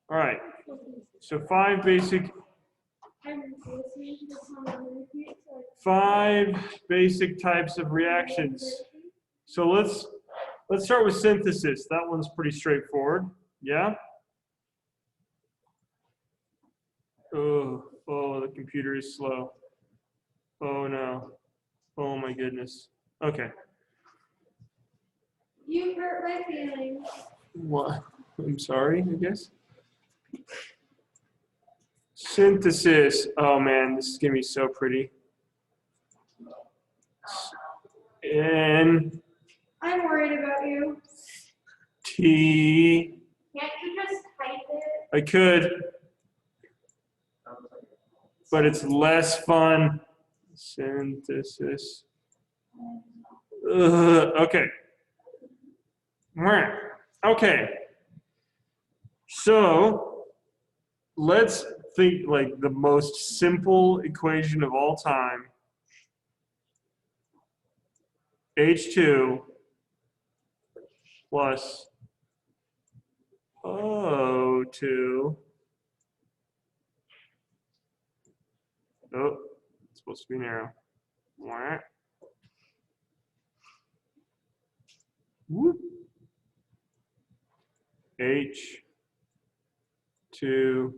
All right. So five basic types of reactions. So let's start with synthesis. That one's pretty straightforward. Yeah? Oh, the computer is slow. Oh no. Oh my goodness. Okay. You hurt my feelings. What? I'm sorry, I guess. Synthesis. Oh man, this is gonna be so pretty. N I'm worried about you. T. Can't you just type it? I could, but it's less fun. Synthesis. Okay. Okay. So let's think like the most simple equation of all time. H2 plus O2. Oh, it's supposed to be narrow. Whoop. H2O.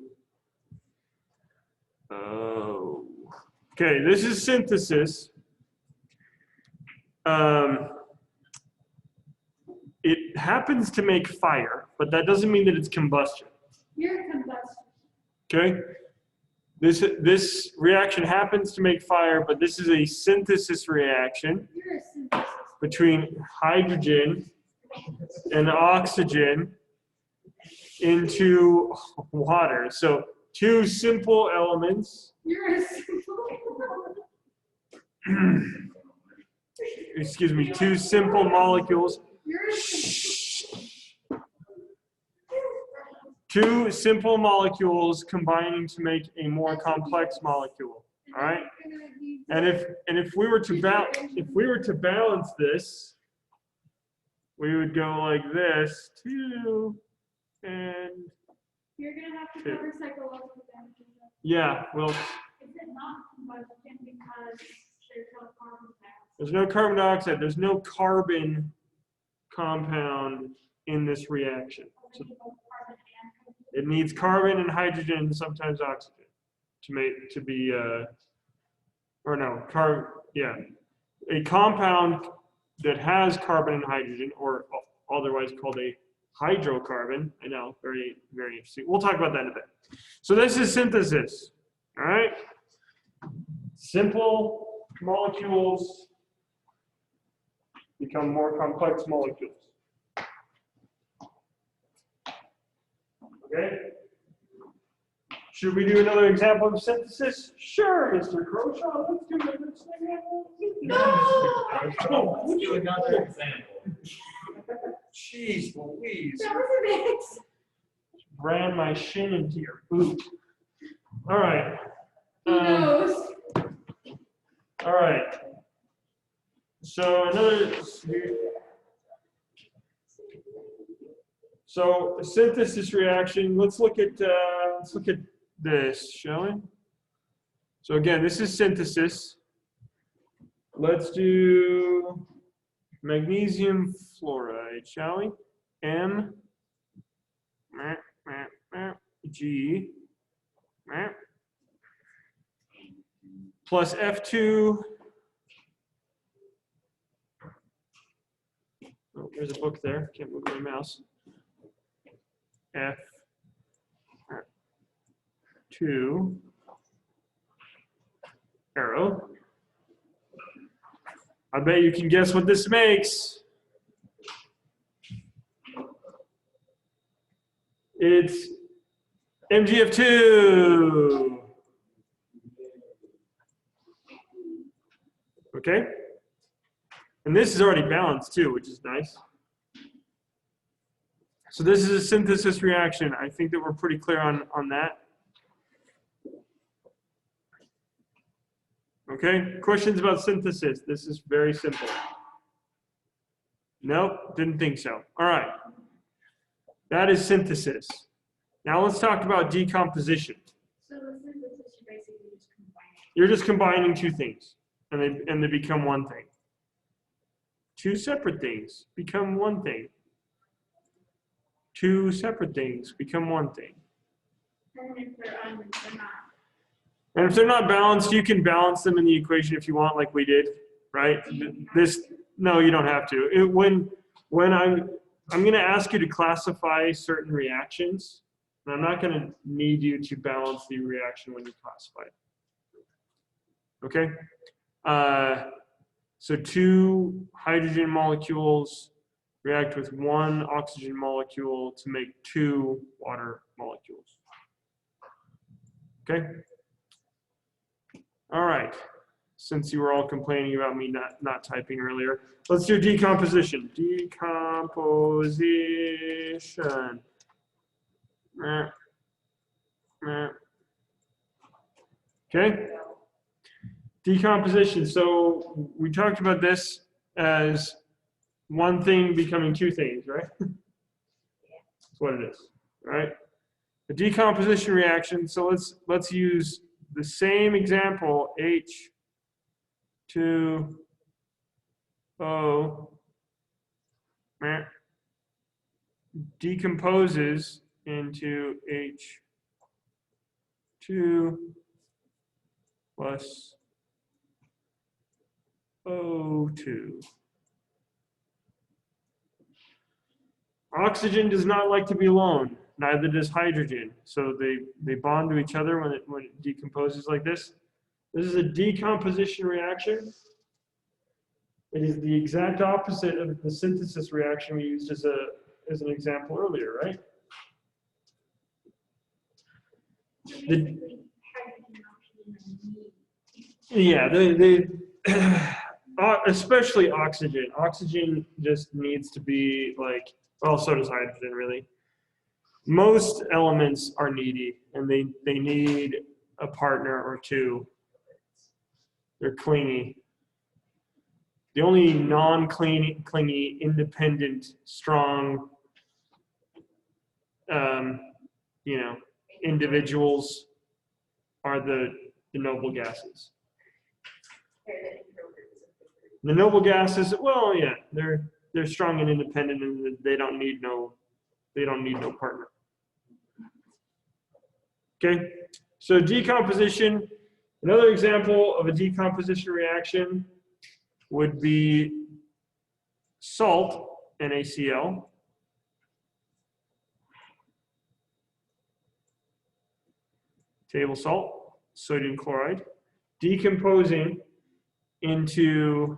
Okay, this is synthesis. It happens to make fire, but that doesn't mean that it's combustion. You're combustion. Okay? This reaction happens to make fire, but this is a synthesis reaction between hydrogen and oxygen into water. So two simple elements. You're a simple. Excuse me, two simple molecules. Two simple molecules combining to make a more complex molecule. All right. And if we were to balance this, we would go like this, 2 and You're gonna have to cover psychological damages. yeah, well. Is it not combustion because there's no carbon dioxide? There's no carbon dioxide. There's no carbon compound in this reaction. So it needs carbon and hydrogen and sometimes oxygen to be a compound that has carbon and hydrogen, or otherwise called a hydrocarbon. I know, very, very interesting. We'll talk about that in a bit. So this is synthesis. All right, simple molecules become more complex molecules. Okay? Should we do another example of synthesis? Sure, Mr. Croshaw, let's do the next example. No! Let's do another example. Jeez Louise. That was a mix. Ran my shin into your boot. All right. He knows. All right. So a synthesis reaction. Let's look at this, shall we? So again, this is synthesis. Let's do magnesium fluoride, shall we? Mg plus F2. Oh, there's a book there. Can't move my mouse. F2 arrow. I bet you can guess what this makes. It's MgF2. Okay? And this is already balanced too, which is nice. So this is a synthesis reaction. I think that we're pretty clear on that. Okay, questions about synthesis? This is very simple. Nope, didn't think so. All right. That is synthesis. Now let's talk about decomposition. So the synthesis, you basically just combine it. You're just combining two things, and they become one thing. Two separate things become one thing. Two separate things become one thing. And if they're not. And if they're not balanced, you can balance them in the equation if you want, like we did, right? No, you don't have to. When I'm going to ask you to classify certain reactions, and I'm not going to need you to balance the reaction when you classify it. Okay? So two hydrogen molecules react with one oxygen molecule to make two water molecules. Okay? All right. Since you were all complaining about me not typing earlier, let's do decomposition. Decomposition. Okay? Decomposition. So we talked about this as one thing becoming two things, right? That's what it is, right? The decomposition reaction. So let's use the same example, H2O decomposes into H2 plus O2. Oxygen does not like to be alone, neither does hydrogen. So they bond to each other when it decomposes like this. This is a decomposition reaction. It is the exact opposite of the synthesis reaction we used as an example earlier, right? Especially oxygen. Oxygen just needs to be like, well, so does hydrogen, really. Most elements are needy, and they need a partner or two. They're clingy. The only non-clingy, independent, strong, individuals are the noble gases. The noble gases, well, yeah, they're strong and independent, and they don't need no partner. Okay, so decomposition. Another example of a decomposition reaction would be salt, NaCl, table salt, sodium chloride, decomposing into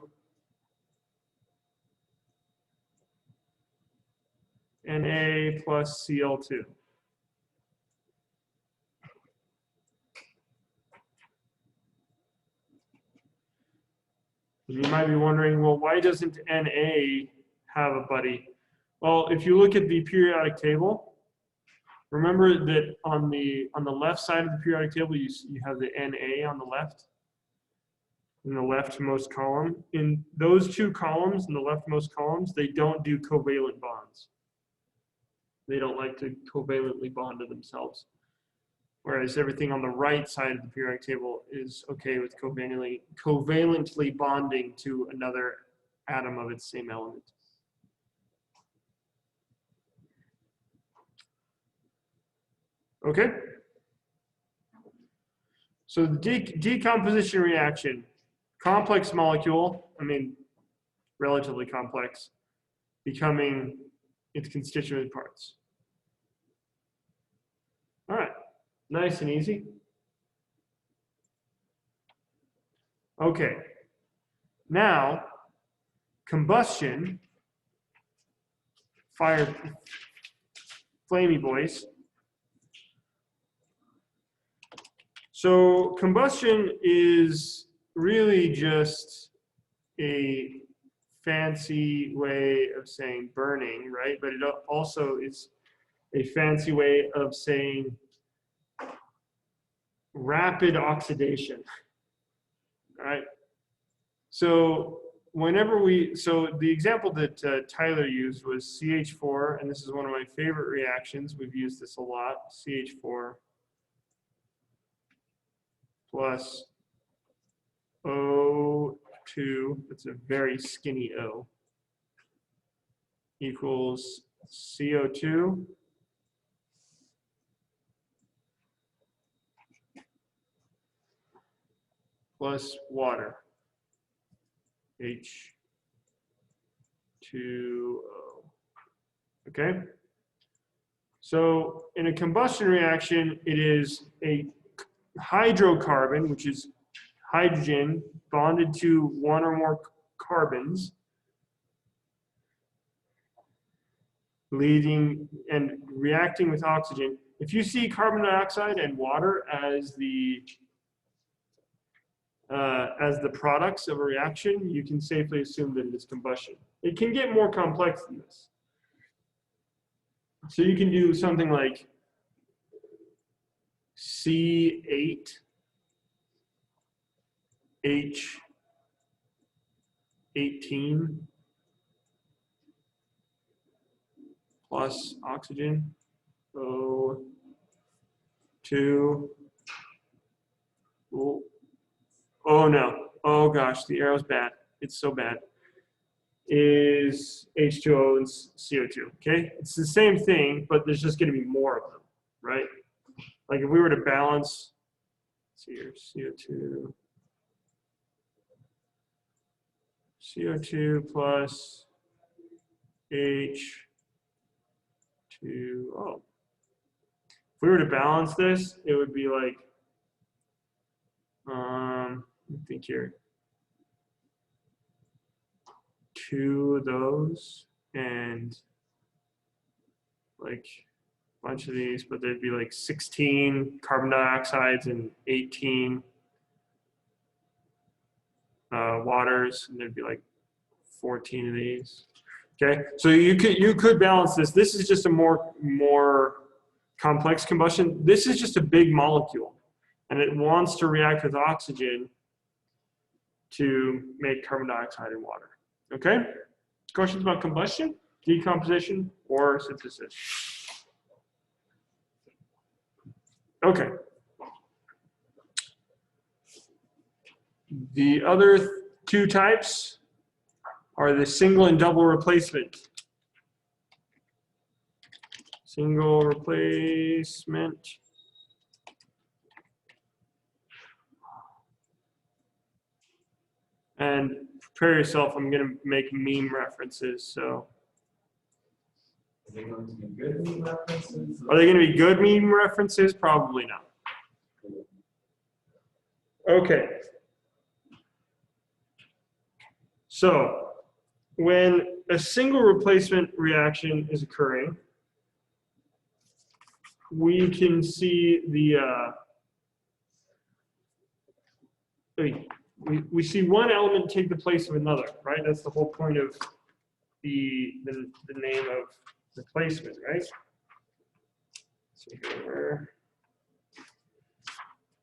Na plus Cl2. You might be wondering, well, why doesn't Na have a buddy? Well, if you look at the periodic table, remember that on the left side of the periodic table, you have the Na on the left, in the leftmost column. In those two columns, in the leftmost columns, they don't do covalent bonds. They don't like to covalently bond to themselves. Whereas everything on the right side of the periodic table is okay with covalently bonding to another atom of its same element. Okay? So the decomposition reaction, complex molecule, relatively complex, becoming its constituent parts. All right. Nice and easy. Okay. Now, combustion, fire, flamey boys. So combustion is really just a fancy way of saying burning, right? But it also is a fancy way of saying rapid oxidation. All right. So whenever we, so the example that Tyler used was CH4, and this is one of my favorite reactions. We've used this a lot, CH4 plus O2, it's a very skinny O, equals CO2 plus water, H2O. Okay? So in a combustion reaction, it is a hydrocarbon, which is hydrogen bonded to one or more carbons, leading and reacting with oxygen. If you see carbon dioxide and water as the products of a reaction, you can safely assume that it is combustion. It can get more complex than this. So you can do something like C8H18 plus oxygen, O2. Oh no, oh gosh, the arrow's bad. It's so bad. Is H2O and CO2, okay? It's the same thing, but there's just gonna be more of them, right? Like if we were to balance, let's see here, CO2 plus H2O. If we were to balance this, it would be like, let me think here. 2 of those and like a bunch of these, but there'd be like 16 carbon dioxides and 18 waters, and there'd be like 14 of these. Okay, so you could balance this. This is just a more complex combustion. This is just a big molecule, and it wants to react with oxygen to make carbon dioxide and water. Okay? Questions about combustion, decomposition, or synthesis? Okay. The other two types are the single and double replacement. Single replacement. And prepare yourself, I'm going to make meme references, so. Are they going to be good meme references? Are they going to be good meme references? Probably not. Okay. So, when a single replacement reaction is occurring, we can see the, we see one element take the place of another, right? That's the whole point of the name of replacement, right? So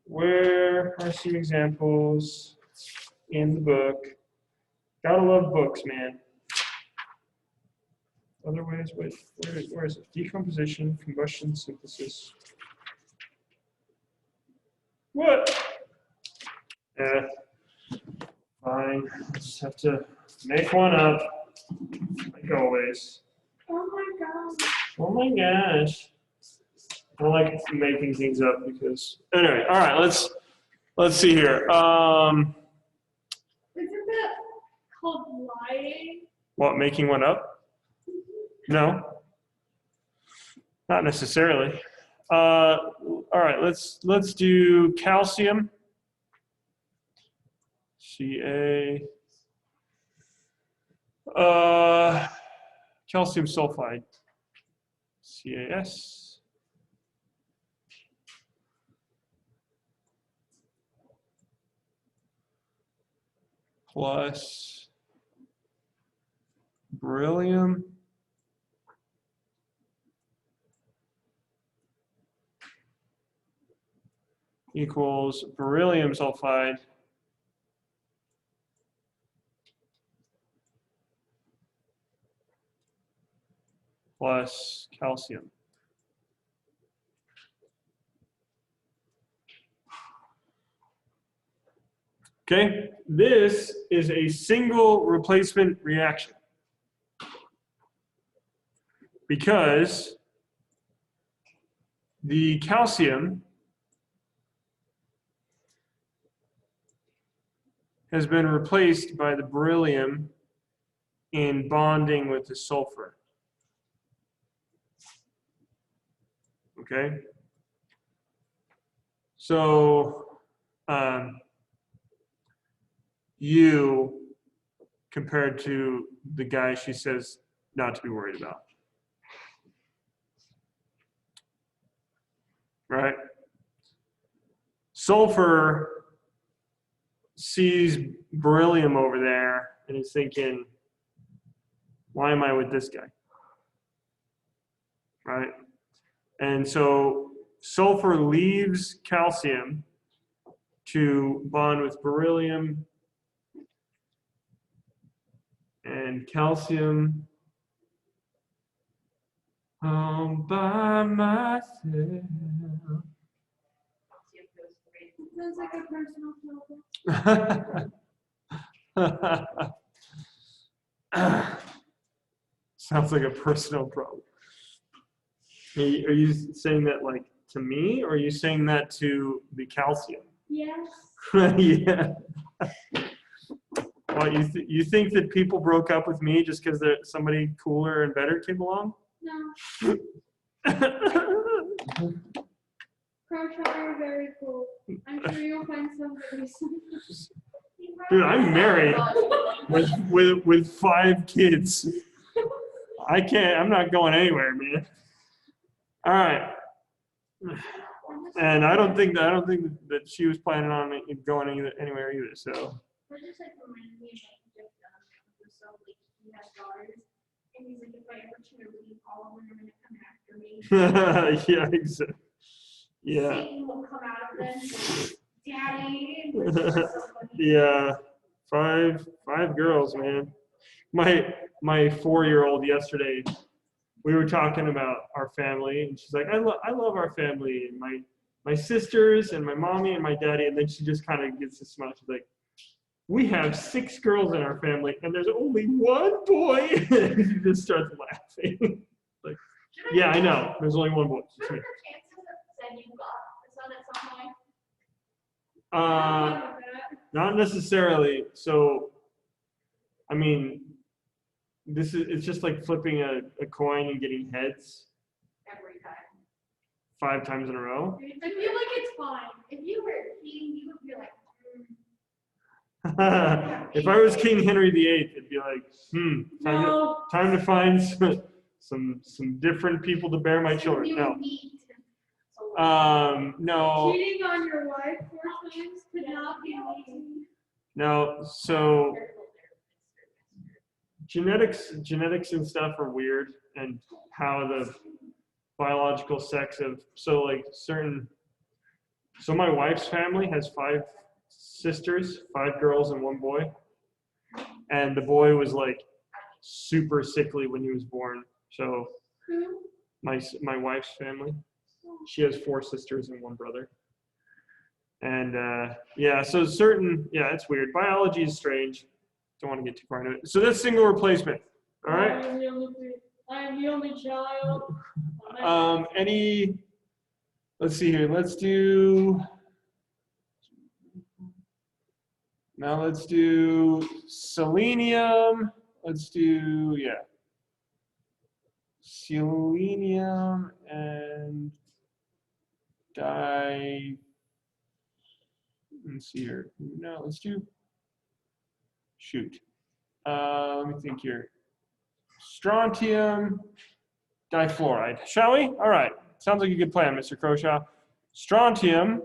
where are some examples in the book? Gotta love books, man. Other ways, wait, where is it? Decomposition, combustion, synthesis. What? Fine, just have to make one up, like always. Oh my gosh. Oh my gosh. I like making things up because, anyway, all right, let's see here. Isn't that called lying? What, making one up? No, not necessarily. All right, let's do calcium. Ca. Calcium sulfide. CaS. Plus beryllium equals beryllium sulfide plus calcium. Okay, this is a single replacement reaction because the calcium has been replaced by the beryllium in bonding with the sulfur. Okay, so you compared to the guy she says not to be worried about. Right? Sulfur sees beryllium over there and is thinking, why am I with this guy? Right? And so sulfur leaves calcium to bond with beryllium, and calcium all by myself. Sounds like a personal problem. Sounds like a personal problem. Are you saying that like to me, or are you saying that to the calcium? Yes. Yeah. What, you think that people broke up with me just because somebody cooler and better came along? No. Crochet are very cool. I'm sure you'll find somebody. Dude, I'm married with 5 kids. I'm not going anywhere, man. All right. And I don't think that she was planning on going anywhere either. So. That just like reminds me of like Jeff so like he has daughters, and he's like, if I ever try to leave all of them are gonna come after me. Yeah, exactly. Yeah. Satan will come out of them, Daddy. And it's just so funny. Yeah. 5 girls, man. My 4-year-old yesterday, we were talking about our family, and she's like, I love our family, and my sisters and my mommy and my daddy, and then she just kind of gets a smile. She's like, we have 6 girls in our family, and there's only 1 boy. And she just starts laughing. Like, yeah, I know. There's only 1 boy. What are the chances that you got this son at some point? Not necessarily. So, I mean, it's just like flipping a coin and getting heads Every time. 5 times in a row. I feel like it's fine. If you were king, you would be like, If I was King Henry VIII, it'd be like, no. time to find some different people to bear my children. No. No. Cheating on your wife 4 times could not be easy. No. So genetics and stuff are weird, and how the biological sex of so my wife's family has 5 sisters, 5 girls and 1 boy, and the boy was like super sickly when he was born. So my wife's family, she has 4 sisters and 1 brother, and yeah, so it's weird. Biology is strange. Don't want to get too far into it. So that's single replacement. All right. I am the only child. Let's see here. Let's do selenium. Let's do, selenium and let's see here. No, let's do, let me think here. Strontium difluoride. Shall we? All right. Sounds like a good plan, Mr. Croshaw. Strontium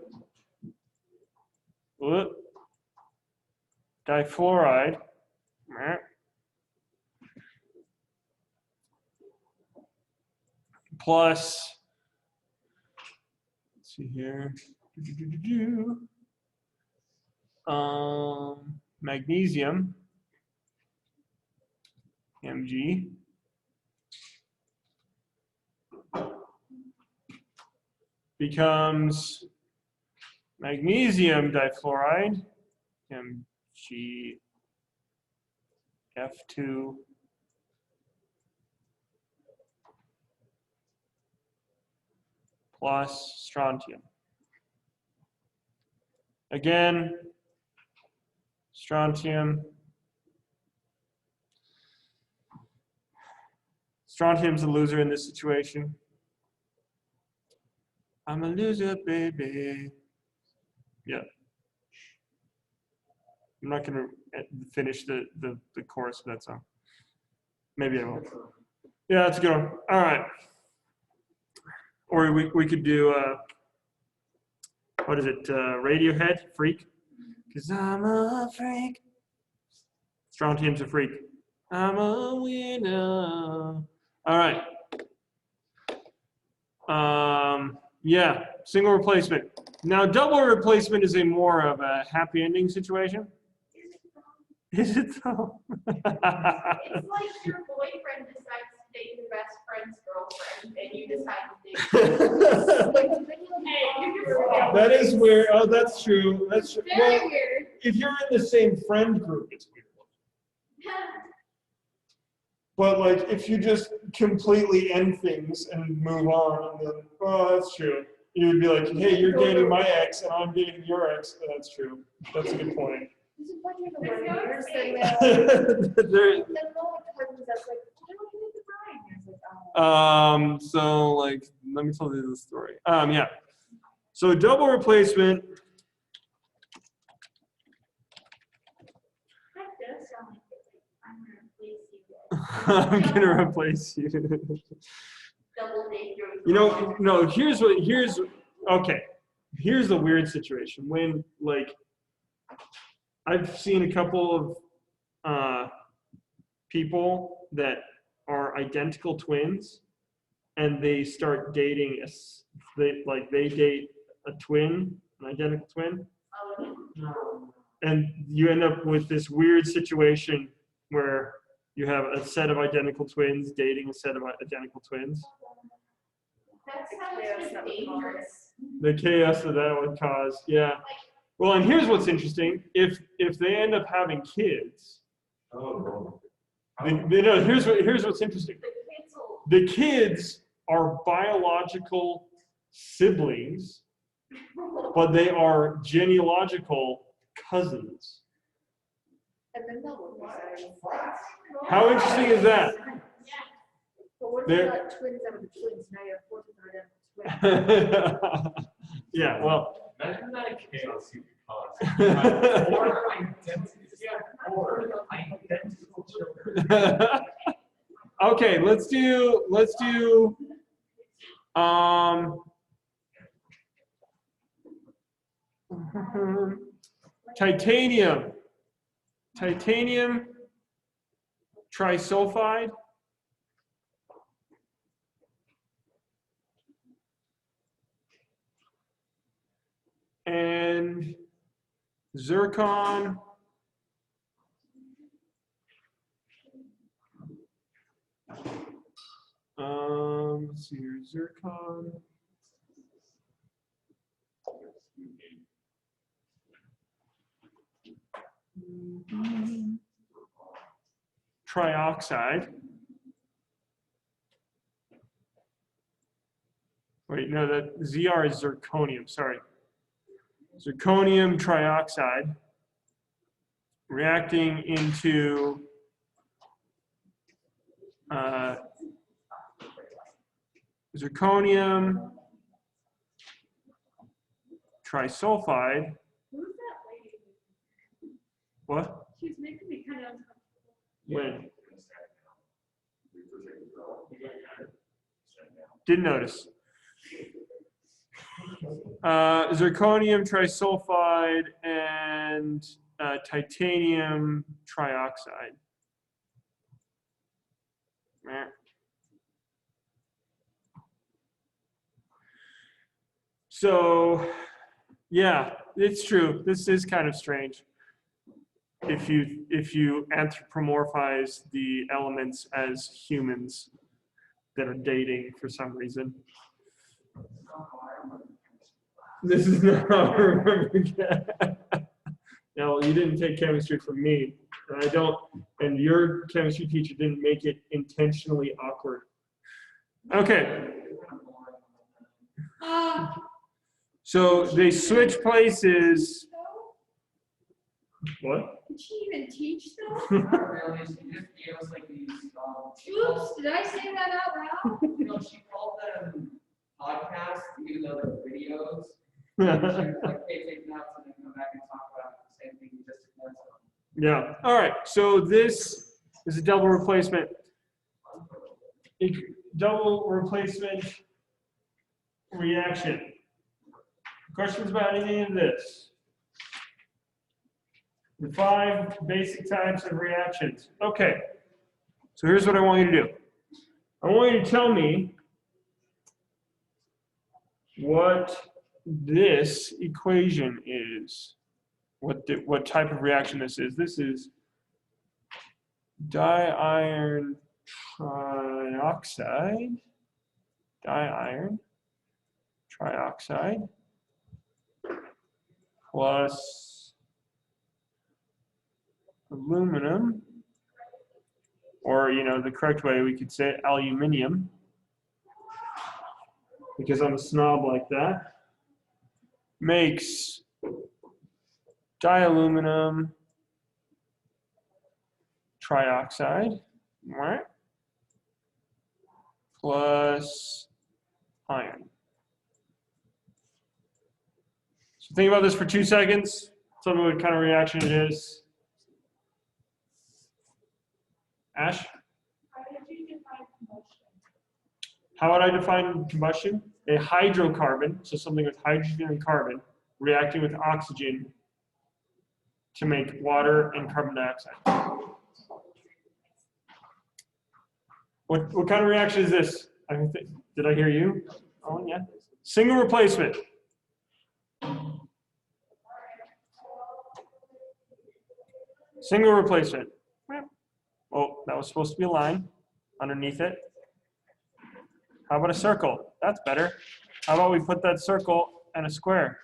difluoride plus, let's see here, magnesium, Mg, becomes magnesium difluoride, MgF2 plus strontium. Again, strontium. Strontium's a loser in this situation. I'm a loser, baby. Yeah. I'm not going to finish the chorus of that song. Maybe I won't. Yeah, that's a good one. All right. Or we could do, what is it, Radiohead, Freak? Because I'm a freak. Strontium's a freak. I'm a winner. All right. Yeah, single replacement. Now, double replacement is a more of a happy ending situation. Is it though? It's like your boyfriend decides to date your best friend's girlfriend, and you decide to date. Hey, That is weird. Oh, that's true. That's true. very Well, weird. if you're in the same friend group, it's weird. But like, if you just completely end things and move on, and then, oh, that's true. You would be like, hey, you're dating my ex, and I'm dating your ex. That's true. That's a good point. So like, let me tell you the story. Yeah. So double replacement. That does sound like I'm I'm gonna replace you. double date your. You know, no. Here's the weird situation when like I've seen a couple of people that are identical twins, and they start dating they date a twin, an identical twin, and you end up with this weird situation where you have a set of identical twins dating a set of identical twins. That sounds dangerous. The chaos that would cause, yeah. Well, and here's what's interesting: if they end up having kids, here's what's interesting: the kids are biological siblings, but they are genealogical cousins. How interesting is that? But what There- about twins out of the twins? Now you have 4 identical twins. Yeah, well. Imagine that chaos you could cause. Or identical children. Okay, let's do titanium trisulfide and zircon let's see here, zircon trioxide. Wait, no, that ZR is zirconium, sorry. Zirconium trioxide reacting into zirconium trisulfide. Who's that lady? What? She's making me kind of uncomfortable. When? Didn't notice. Zirconium trisulfide and titanium trioxide. Meh. So, yeah, it's true. This is kind of strange. If you anthropomorphize the elements as humans, that are dating for some reason. This is not how I remember. No, you didn't take chemistry from me, and I don't. And your chemistry teacher didn't make it intentionally awkward. Okay. So they switch places. What? Did she even teach though? Not really, she just gave us like these, Oops, did I say that out loud? she called them podcasts, even though they're videos. She was like, hey, take notes and then come back and talk about the same thing you just took notes on. Yeah. All right. So this is a double replacement. Double replacement reaction. Questions about any of this? The 5 basic types of reactions. Okay. So here's what I want you to do. I want you to tell me what this equation is. What type of reaction this is. This is diiron trioxide. Diiron trioxide plus aluminum, or the correct way we could say aluminium, because I'm a snob like that, makes dialuminum trioxide, right? Plus iron. So think about this for 2 seconds. Tell me what kind of reaction it is. Ash? How would I define combustion? A hydrocarbon, so something with hydrogen and carbon, reacting with oxygen to make water and carbon dioxide. What kind of reaction is this? Did I hear you? Oh, yeah. Single replacement. Single replacement. Oh, that was supposed to be a line underneath it. How about a circle? That's better. How about we put that circle and a square?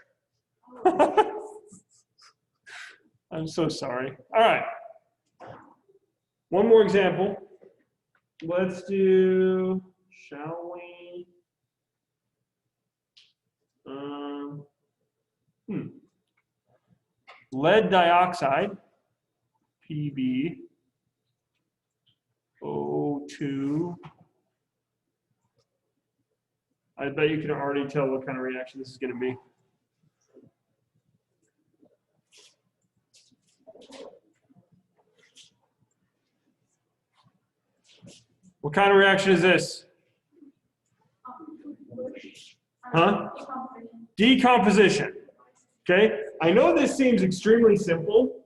I'm so sorry. All right. One more example. Let's do, shall we? Lead dioxide, PbO2. I bet you can already tell what kind of reaction this is going to be. What kind of reaction is this? Huh? Decomposition. Okay? I know this seems extremely simple,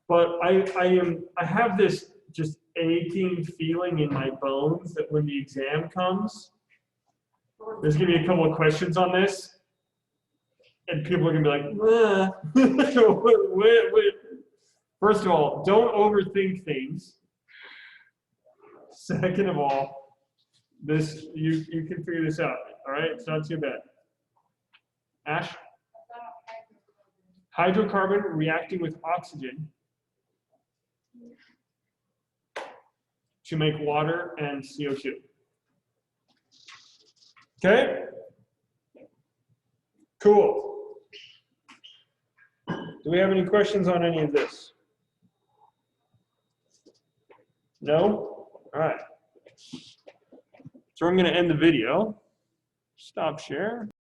but I have this just aching feeling in my bones that when the exam comes, there's going to be a couple of questions on this, and people are going to be like, wait. First of all, don't overthink things. Second of all, this you can figure this out. All right, it's not too bad. Ash? Hydrocarbon reacting with oxygen to make water and CO2. Okay? Cool. Do we have any questions on any of this? No? All right. So I'm going to end the video. Stop share.